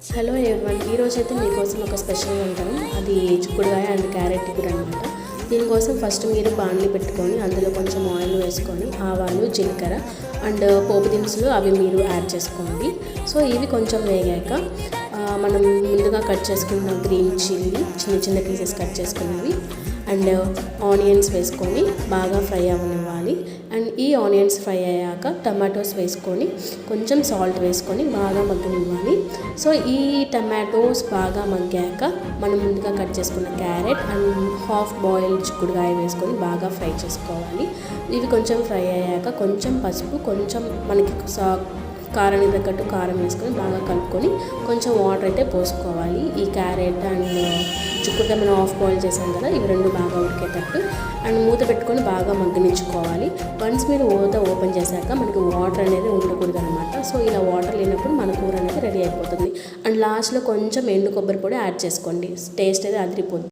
Hello everyone, ఈరోజైతే మీకోసం ఒక స్పెషల్ వంటకం, అది చిక్కుడుకాయ అండ్ క్యారెట్ కూర అనమాట. దీనికోసం ఫస్ట్ మీరు బాండ్లీ పెట్టుకొని అందులో కొంచెం ఆయిల్ వేసుకొని ఆవాలు, జీలకర్ర అండ్ పోపు దినుసులు అవి మీరు యాడ్ చేసుకోండి. సో ఇవి కొంచెం వేగాక మనం ముందుగా కట్ చేసుకున్న గ్రీన్ చిల్లీ చిన్న చిన్న పీసెస్ కట్ చేసుకున్నవి అండ్ ఆనియన్స్ వేసుకొని బాగా ఫ్రై అవ్వనివ్వాలి. అండ్ ఈ ఆనియన్స్ ఫ్రై అయ్యాక టమాటోస్ వేసుకొని కొంచెం సాల్ట్ వేసుకొని బాగా మగ్గనివ్వాలి. సో ఈ టమాటోస్ బాగా మగ్గాక మనం ముందుగా కట్ చేసుకున్న క్యారెట్ అండ్ హాఫ్ బాయిల్డ్ చిక్కుడుకాయ వేసుకొని బాగా ఫ్రై చేసుకోవాలి. ఇవి కొంచెం ఫ్రై అయ్యాక కొంచెం పసుపు, కొంచెం మనకి కారానికి తగ్గట్టు కారం వేసుకొని బాగా కలుపుకొని కొంచెం వాటర్ అయితే పోసుకోవాలి. ఈ క్యారెట్ అండ్ చిక్కుడుకాయ మనం హాఫ్ బాయిల్ చేసాం కదా, ఇవి రెండు బాగా ఉడికేటట్టు అండ్ మూత పెట్టుకొని బాగా మగ్గనిచ్చుకోవాలి. వన్స్ మీరు మూత ఓపెన్ చేశాక మనకి వాటర్ అనేది ఉండకూడదు అనమాట. సో ఇలా వాటర్ లేనప్పుడు మన కూర అనేది రెడీ అయిపోతుంది. అండ్ లాస్ట్లో కొంచెం ఎండు కొబ్బరి పొడి యాడ్ చేసుకోండి, టేస్ట్ అయితే అదిరిపోతుంది.